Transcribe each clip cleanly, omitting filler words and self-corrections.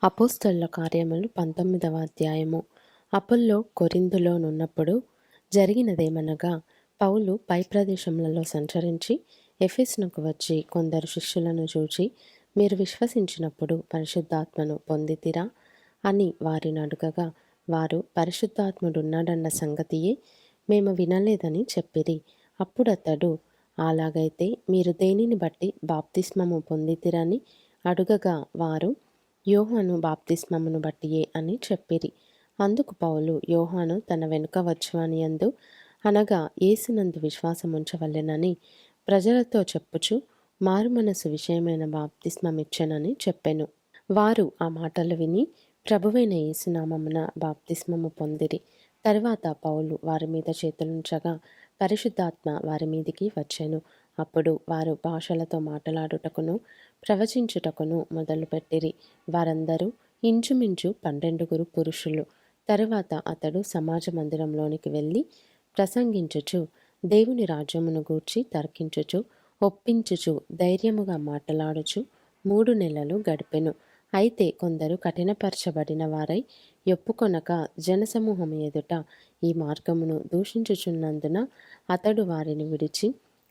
అపోస్తలుల కార్యములు 19వ అధ్యాయము. అపొల్లో కొరింథులోనున్నప్పుడు జరిగినదేమనగా, పౌలు పై ప్రదేశములలో సంచరించి ఎఫెసునకు వచ్చి కొందరు శిష్యులను చూచి, మీరు విశ్వసించినప్పుడు పరిశుద్ధాత్మను పొందితిరా అని వారిని అడుగగా, వారు పరిశుద్ధాత్ముడున్నాడన్న సంగతియే మేము వినలేదని చెప్పిరి. అప్పుడతడు, అలాగైతే మీరు దేనిని బట్టి బాప్తిస్మము పొందితిరని అడుగగా, వారు యోహాను బాప్తిస్మమును బట్టియే అని చెప్పిరి. అందుకు పౌలు, యోహాను తన వెనుక వచ్చువానియందు అనగా యేసునందు విశ్వాసముంచవలెనని ప్రజలతో చెప్పుచు మారుమనసు విషయమైన బాప్తిస్మమిచ్చెనని చెప్పెను. వారు ఆ మాటలు విని ప్రభువైన యేసునామమున బాప్తిస్మము పొందిరి. తరువాత పౌలు వారి మీద చేతులుంచగా పరిశుద్ధాత్మ వారి మీదికి వచ్చెను. అప్పుడు వారు భాషలతో మాట్లాడుటకును ప్రవచించుటకును మొదలుపెట్టిరి. వారందరూ ఇంచుమించు 12 పురుషులు. తరువాత అతడు సమాజ మందిరంలోనికి వెళ్ళి ప్రసంగించుచు దేవుని రాజ్యమును గూర్చి తర్కించుచు ఒప్పించుచు ధైర్యముగా మాటలాడుచు 3 నెలలు గడిపెను. అయితే కొందరు కఠినపరచబడిన వారై ఒప్పుకొనక జనసమూహము ఎదుట ఈ మార్గమును దూషించుచున్నందున అతడు వారిని విడిచి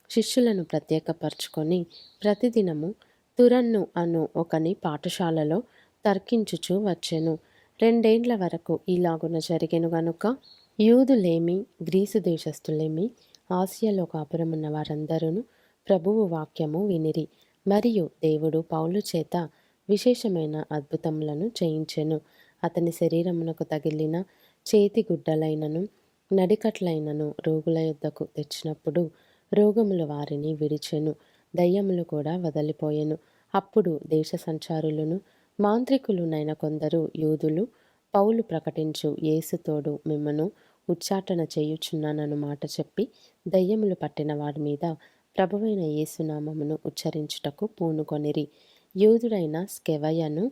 శిష్యులను ప్రత్యేకపరచుకొని ప్రతిదినము తురన్ను అను ఒకని పాఠశాలలో తర్కించుచూ వచ్చెను. 2 ఏండ్ల వరకు ఇలాగున జరిగెను గనుక యూదులేమి గ్రీసు దేశస్థులేమి ఆసియాలో కాపురమున్న వారందరూ ప్రభువు వాక్యము వినిరి. మరియు దేవుడు పౌలు చేత విశేషమైన అద్భుతములను చేయించెను. అతని శరీరమునకు తగిలిన చేతి గుడ్డలైనను నడికట్లైనను రోగుల యొద్దకు తెచ్చినప్పుడు రోగములు వారిని విడిచెను, దయ్యములు కూడా వదలిపోయెను. అప్పుడు దేశ సంచారులను మాంత్రికులునైన కొందరు యూదులు పౌలు ప్రకటించు యేసుతోడు మిమ్మను ఉచ్చాటన చేయుచున్నానను మాట చెప్పి దయ్యములు పట్టిన వారి మీద ప్రభువైన యేసునామమును ఉచ్చరించుటకు పూనుకొనిరి. యూదుడైన స్కెవయను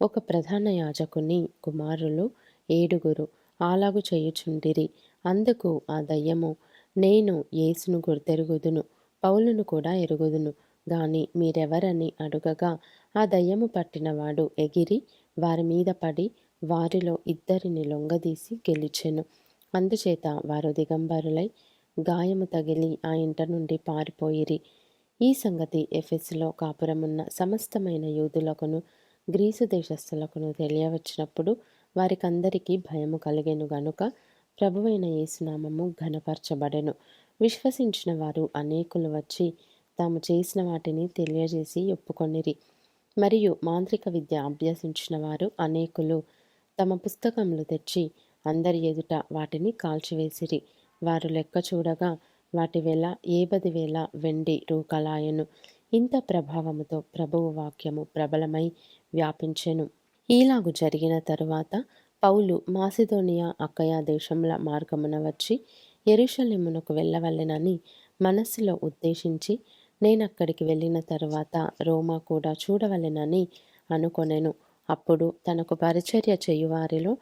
ఒక ప్రధాన యాజకుని కుమారులు 7 అలాగు చేయుచుండిరి. అందుకు ఆ దయ్యము, నేను యేసును గుర్తెరుగుదును, పౌలును కూడా ఎరుగుదును గాని మీరెవరని అడుగగా, ఆ దయ్యము పట్టినవాడు ఎగిరి వారి మీద పడి వారిలో 2 లొంగదీసి గెలిచెను. అందుచేత వారు దిగంబరులై గాయము తగిలి ఆ ఇంట నుండి పారిపోయిరి. ఈ సంగతి ఎఫెసులో కాపురమున్న సమస్తమైన యూదులకును గ్రీసు దేశస్థులకును తెలియవచ్చినప్పుడు వారికందరికీ భయము కలిగెను గనుక ప్రభువైన యేసునామము ఘనపరచబడెను. విశ్వసించిన వారు అనేకులు వచ్చి తాము చేసిన వాటిని తెలియజేసి ఒప్పుకొనిరి. మరియు మాంత్రిక విద్య అభ్యసించిన వారు అనేకులు తమ పుస్తకములు తెచ్చి అందరి ఎదుట వాటిని కాల్చివేసిరి. వారు లెక్క చూడగా వాటి వెల 70,000 వెండి రూకలాయెను. ఇంత ప్రభావముతో ప్రభువు వాక్యము ప్రబలమై వ్యాపించెను. ఈలాగు జరిగిన తరువాత పౌలు మాసిదోనియా అకయ దేశముల మార్గమున వచ్చి యెరూషలేమునకు వెళ్ళవలెనని మనస్సులో ఉద్దేశించి, నేనక్కడికి వెళ్ళిన తరువాత రోమా కూడా చూడవలెనని అనుకొనెను. అప్పుడు తనకు పరిచర్య చేయువారిలో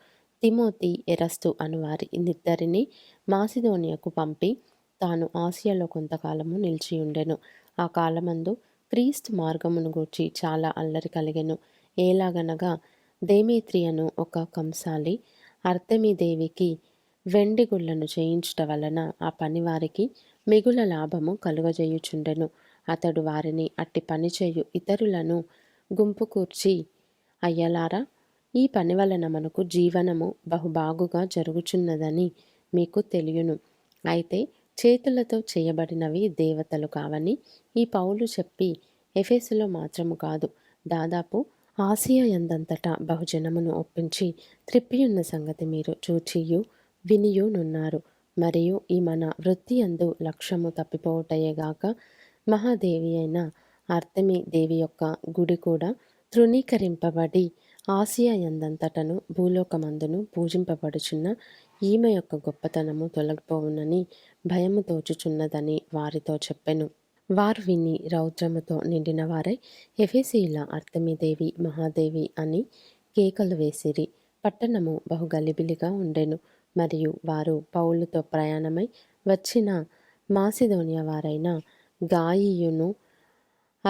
తిమోతి, ఎరస్తు అను వారి నిద్దరిని మాసిదోనియాకు పంపి తాను ఆసియాలో కొంతకాలము నిలిచియుండెను. ఆ కాలమందు క్రీస్తు మార్గమును గూర్చి చాలా అల్లరి కలిగెను. ఏలాగనగా దేమేత్రియను ఒక కంసాలి అర్తెమీదేవికి వెండి గుళ్ళను చేయించుట వలన ఆ పనివారికి మిగుల లాభము కలుగజేయుచుండెను. అతడు వారిని అట్టి పనిచేయు ఇతరులను గుంపు కూర్చి, అయ్యలారా, ఈ పని వలన మనకు జీవనము బహుబాగుగా జరుగుచున్నదని మీకు తెలియను. అయితే చేతులతో చేయబడినవి దేవతలు కావని ఈ పౌలు చెప్పి ఎఫెసులో మాత్రము కాదు, దాదాపు ఆసియా యందంతటా బహుజనమును ఒప్పించి త్రిప్పియున్న సంగతి మీరు చూచియు వినియునున్నారు. మరియు ఈ మన వృత్తి యందు లక్ష్యము తప్పిపోవుటయేగాక మహాదేవి అయిన అర్తెమి దేవి యొక్క గుడి కూడా తృణీకరింపబడి ఆసియా యందంతటను భూలోకమందును పూజింపబడుచున్న ఈమె యొక్క గొప్పతనము తొలగిపోవునని భయము తోచుచున్నదని వారితో చెప్పెను. వారు విని రౌద్రముతో నిండిన వారై ఎఫెసీయుల అర్తెమీదేవి మహాదేవి అని కేకలు వేసిరి. పట్టణము బహు గలిబిలిగా ఉండెను. మరియు వారు పౌలుతో ప్రయాణమై వచ్చిన మాసిదోనియా వారైన గాయియును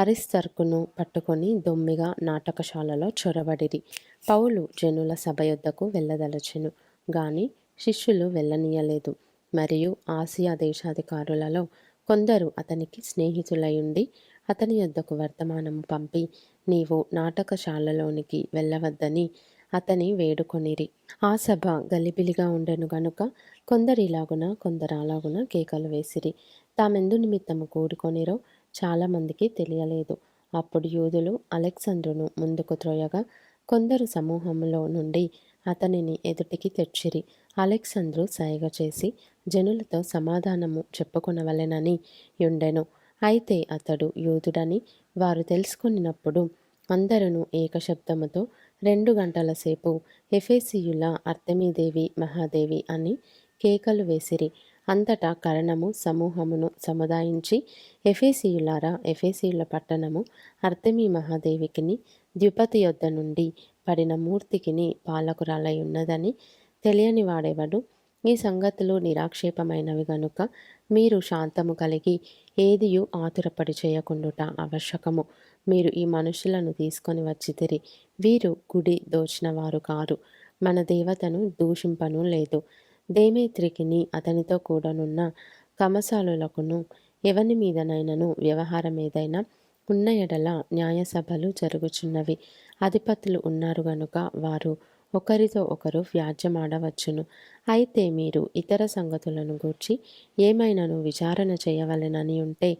అరిస్తర్కును పట్టుకొని దొమ్మిగా నాటకశాలలో చొరబడిరి. పౌలు జనుల సభ యొద్దకు వెళ్ళదలచెను గాని శిష్యులు వెళ్ళనీయలేదు. మరియు ఆసియా దేశాధికారులలో కొందరు అతనికి స్నేహితులయుండి అతని యొద్దకు వర్తమానము పంపి నీవు నాటకశాలలోనికి వెళ్ళవద్దని అతని వేడుకొనిరి. ఆ సభ గలిబిలిగా ఉండెను గనుక కొందరిలాగున కొందరాలాగున కేకలు వేసిరి. తామెందు నిమిత్తము కూడుకొనిరో చాలామందికి తెలియలేదు. అప్పుడు యూదులు అలెగ్జంద్రును ముందుకు త్రోయగా కొందరు సమూహంలో నుండి అతనిని ఎదుటికి తెచ్చిరి. అలెగ్జంద్రు సైగ చేసి జనులతో సమాధానము చెప్పుకొనవలెనని యుండెను. అయితే అతడు యూదుడని వారు తెలుసుకొనినప్పుడు అందరును ఏకశబ్దముతో 2 గంటల సేపు ఎఫెసీయుల అర్తెమీదేవి మహాదేవి అని కేకలు వేసిరి. అంతటా కరణము సమూహమును సముదాయించి ఎఫెసీయులారా, ఎఫెసీయుల పట్టణము అర్తెమీ మహాదేవికిని ద్విపతి యొద్ద నుండి పడిన మూర్తికిని పాలకురాలై ఉన్నదని తెలియని వాడెవడు? ఈ సంగతులు నిరాక్షేపమైనవి గనుక మీరు శాంతము కలిగి ఏదియు ఆతురపడి చేయకుండుట ఆవశ్యకము. మీరు ఈ మనుషులను తీసుకొని వచ్చితిరి. వీరు గుడి దోచిన వారు కారు, మన దేవతను దూషింపను లేదు. దేమేత్రికిని అతనితో కూడనున్న కమసాలులకును ఎవని మీదనైనను వ్యవహారం ఏదైనా ఉన్న ఎడల న్యాయసభలు జరుగుచున్నవి. అధిపతులు ఉన్నారు గనుక వారు ఒకరితో ఒకరు వ్యాజ్యమాడవచ్చును. అయితే మీరు ఇతర సంగతులను గూర్చి ఏమైనాను విచారణ చేయవలెనని ఉంటే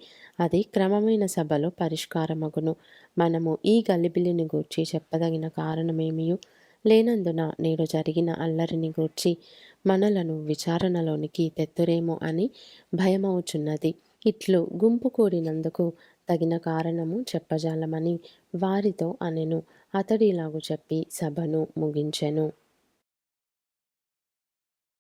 అది క్రమమైన సభలో పరిష్కారమగును. మనము ఈ గలిబిలిని గూర్చి చెప్పదగిన కారణమేమియు లేనందున నేడు జరిగిన అల్లరిని గూర్చి మనలను విచారణలోనికి తెత్తురేమో అని భయమవుచున్నది. ఇట్లు గుంపు కూడినందుకు తగిన కారణము చెప్పజాలమని వారితో అనెను. అతడిలాగు చెప్పి సభను ముగించెను.